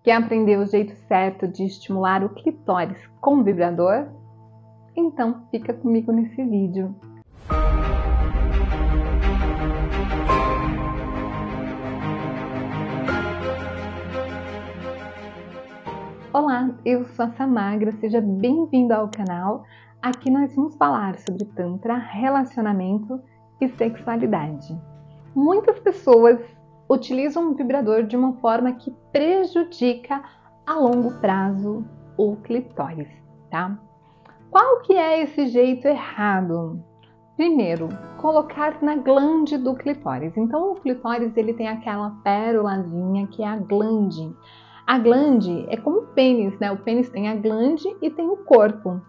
Quer aprender o jeito certo de estimular o clitóris com o vibrador? Então fica comigo nesse vídeo. Olá, eu sou a Samagra, seja bem-vindo ao canal. Aqui nós vamos falar sobre Tantra, relacionamento e sexualidade. Muitas pessoas utilizam o vibrador de uma forma que prejudica a longo prazo o clitóris, tá? Qual que é esse jeito errado? Primeiro, colocar na glande do clitóris. Então, o clitóris ele tem aquela pérolazinha que é a glande. A glande é como o pênis, né? O pênis tem a glande e tem o corpo.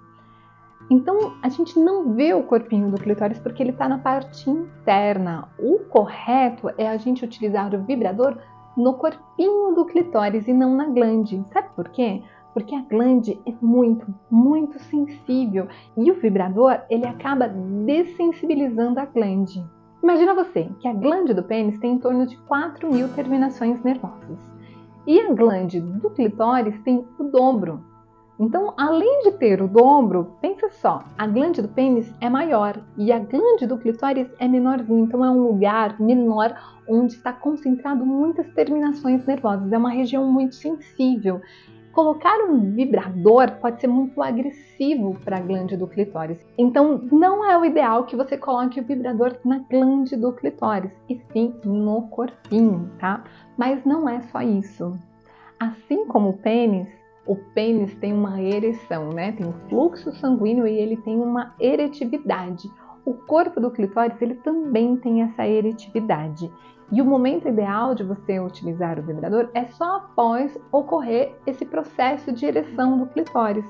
Então, a gente não vê o corpinho do clitóris porque ele está na parte interna. O correto é a gente utilizar o vibrador no corpinho do clitóris e não na glande. Sabe por quê? Porque a glande é muito sensível e o vibrador ele acaba dessensibilizando a glande. Imagina você que a glande do pênis tem em torno de 4.000 terminações nervosas e a glande do clitóris tem o dobro. Então, além de ter o dobro, pensa só, a glande do pênis é maior e a glande do clitóris é menorzinha, então é um lugar menor onde está concentrado muitas terminações nervosas, é uma região muito sensível. Colocar um vibrador pode ser muito agressivo para a glande do clitóris. Então, não é o ideal que você coloque o vibrador na glande do clitóris, e sim no corpinho, tá? Mas não é só isso. Assim como o pênis tem uma ereção, né? Tem um fluxo sanguíneo e ele tem uma eretividade. O corpo do clitóris ele também tem essa eretividade. E o momento ideal de você utilizar o vibrador é só após ocorrer esse processo de ereção do clitóris.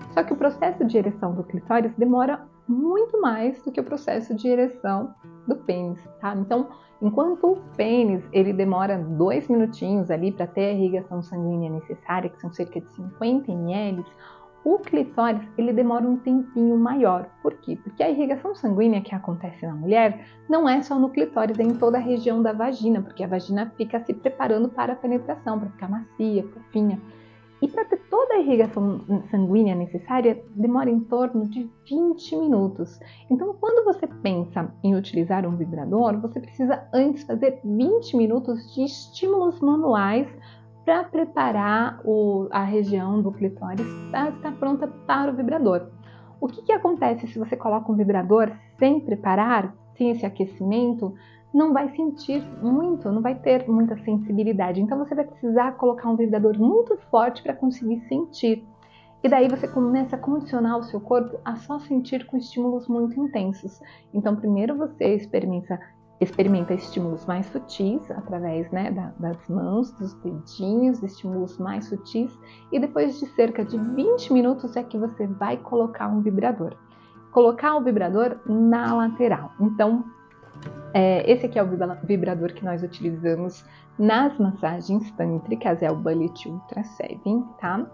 Só que o processo de ereção do clitóris demora muito mais do que o processo de ereção do pênis, tá? Então, enquanto o pênis ele demora 2 minutinhos ali para ter a irrigação sanguínea necessária, que são cerca de 50 ml, o clitóris ele demora um tempinho maior. Por quê? Porque a irrigação sanguínea que acontece na mulher não é só no clitóris, é em toda a região da vagina, porque a vagina fica se preparando para a penetração, para ficar macia, fofinha. E para ter toda a irrigação sanguínea necessária, demora em torno de 20 minutos. Então, quando você pensa em utilizar um vibrador, você precisa antes fazer 20 minutos de estímulos manuais para preparar a região do clitóris para estar pronta para o vibrador. O que acontece se você coloca um vibrador sem preparar, sem esse aquecimento? Não vai sentir muito, não vai ter muita sensibilidade. Então você vai precisar colocar um vibrador muito forte para conseguir sentir. E daí você começa a condicionar o seu corpo a só sentir com estímulos muito intensos. Então primeiro você experimenta estímulos mais sutis, através das mãos, dos dedinhos, estímulos mais sutis. E depois de cerca de 20 minutos é que você vai colocar um vibrador. Colocar o vibrador na lateral. Então, esse aqui é o vibrador que nós utilizamos nas massagens tântricas, é o Bullet Ultra 7, tá?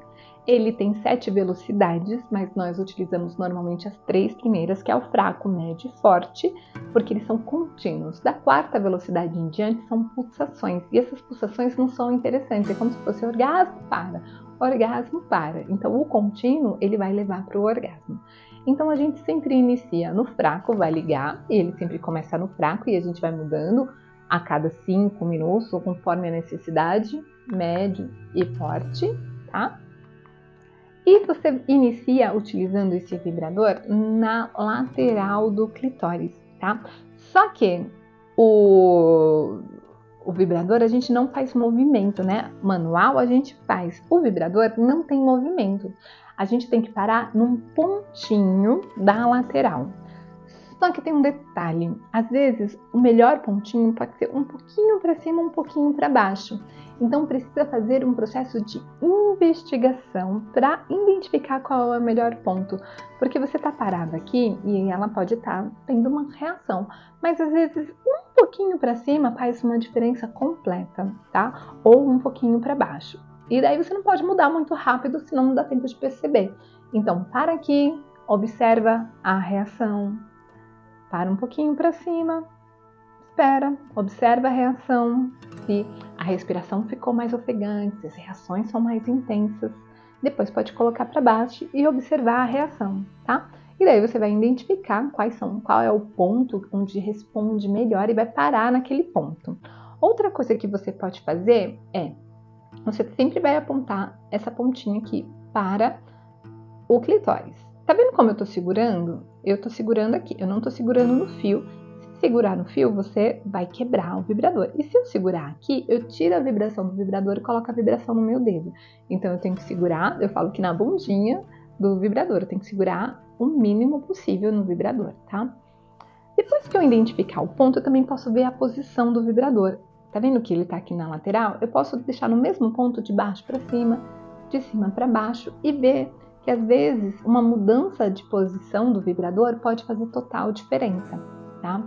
Ele tem 7 velocidades, mas nós utilizamos normalmente as 3 primeiras, que é o fraco, médio e forte, porque eles são contínuos. Da 4ª velocidade em diante são pulsações, e essas pulsações não são interessantes, é como se fosse orgasmo para. Então o contínuo ele vai levar para o orgasmo. Então a gente sempre inicia no fraco, vai ligar, e ele sempre começa no fraco e a gente vai mudando a cada 5 minutos, ou conforme a necessidade, médio e forte, tá? E você inicia utilizando esse vibrador na lateral do clitóris, tá? Só que o vibrador a gente não faz movimento, né? Manual a gente faz, o vibrador não tem movimento. A gente tem que parar num pontinho da lateral. Só que tem um detalhe, às vezes o melhor pontinho pode ser um pouquinho para cima, um pouquinho para baixo. Então precisa fazer um processo de investigação para identificar qual é o melhor ponto. Porque você está parado aqui e ela pode estar tendo uma reação. Mas às vezes um pouquinho para cima faz uma diferença completa, tá? Ou um pouquinho para baixo. E daí você não pode mudar muito rápido, senão não dá tempo de perceber. Então para aqui, observa a reação. Para um pouquinho para cima, espera, observa a reação, se a respiração ficou mais ofegante, se as reações são mais intensas. Depois pode colocar para baixo e observar a reação, tá? E daí você vai identificar qual é o ponto onde responde melhor e vai parar naquele ponto. Outra coisa que você pode fazer é, você sempre vai apontar essa pontinha aqui para o clitóris. Tá vendo como eu tô segurando? Eu tô segurando aqui, eu não tô segurando no fio. Se segurar no fio, você vai quebrar o vibrador. E se eu segurar aqui, eu tiro a vibração do vibrador e coloco a vibração no meu dedo. Então eu tenho que segurar, eu falo que na bundinha do vibrador, eu tenho que segurar o mínimo possível no vibrador, tá? Depois que eu identificar o ponto, eu também posso ver a posição do vibrador. Tá vendo que ele tá aqui na lateral? Eu posso deixar no mesmo ponto de baixo para cima, de cima para baixo e ver que às vezes uma mudança de posição do vibrador pode fazer total diferença, tá?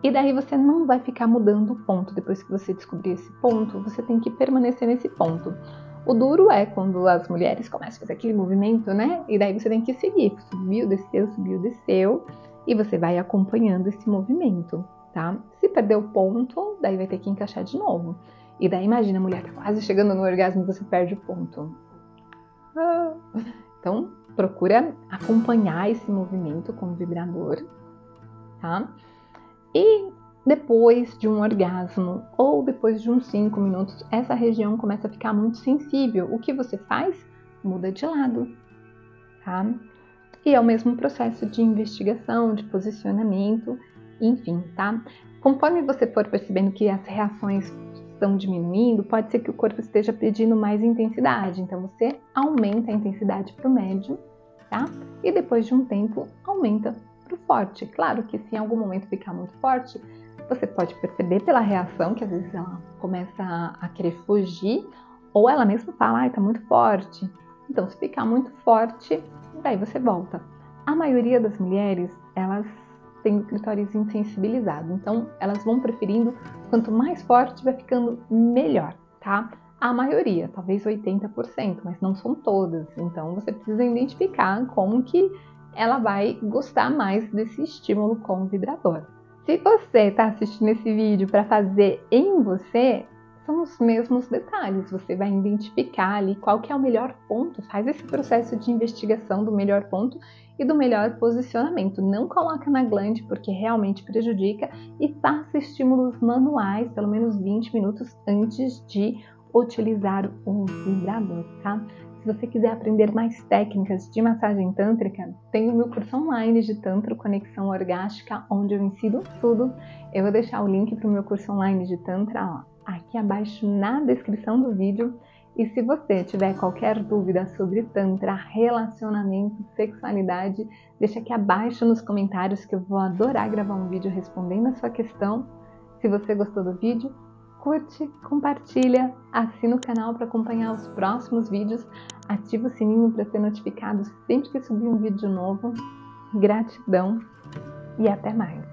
E daí você não vai ficar mudando o ponto. Depois que você descobrir esse ponto, você tem que permanecer nesse ponto. O duro é quando as mulheres começam a fazer aquele movimento, né? E daí você tem que seguir. Subiu, desceu. E você vai acompanhando esse movimento, tá? Se perder o ponto, daí vai ter que encaixar de novo. E daí imagina, a mulher tá quase chegando no orgasmo e você perde o ponto. Então, procura acompanhar esse movimento com o vibrador, tá? E depois de um orgasmo ou depois de uns 5 minutos, essa região começa a ficar muito sensível. O que você faz? Muda de lado, tá? E é o mesmo processo de investigação, de posicionamento, enfim, tá? Conforme você for percebendo que as reações estão diminuindo, pode ser que o corpo esteja pedindo mais intensidade. Então, você aumenta a intensidade para o médio, tá? E depois de um tempo, aumenta para o forte. Claro que se em algum momento ficar muito forte, você pode perceber pela reação, que às vezes ela começa a querer fugir, ou ela mesma fala, ai, tá muito forte. Então, se ficar muito forte, daí você volta. A maioria das mulheres, elas têm o clitóris insensibilizado, então elas vão preferindo, quanto mais forte vai ficando melhor, tá? A maioria, talvez 80%, mas não são todas, então você precisa identificar como que ela vai gostar mais desse estímulo com o vibrador. Se você está assistindo esse vídeo para fazer em você, são os mesmos detalhes, você vai identificar ali qual que é o melhor ponto, faz esse processo de investigação do melhor ponto e do melhor posicionamento. Não coloca na glande porque realmente prejudica e faça estímulos manuais, pelo menos 20 minutos antes de utilizar o vibrador, tá? Se você quiser aprender mais técnicas de massagem tântrica, tem o meu curso online de Tantra Conexão Orgástica, onde eu ensino tudo. Eu vou deixar o link para o meu curso online de Tantra, ó, aqui abaixo na descrição do vídeo. E se você tiver qualquer dúvida sobre Tantra, relacionamento, sexualidade, deixa aqui abaixo nos comentários que eu vou adorar gravar um vídeo respondendo a sua questão. Se você gostou do vídeo, curte, compartilha, assina o canal para acompanhar os próximos vídeos, ativa o sininho para ser notificado sempre que subir um vídeo novo. Gratidão e até mais!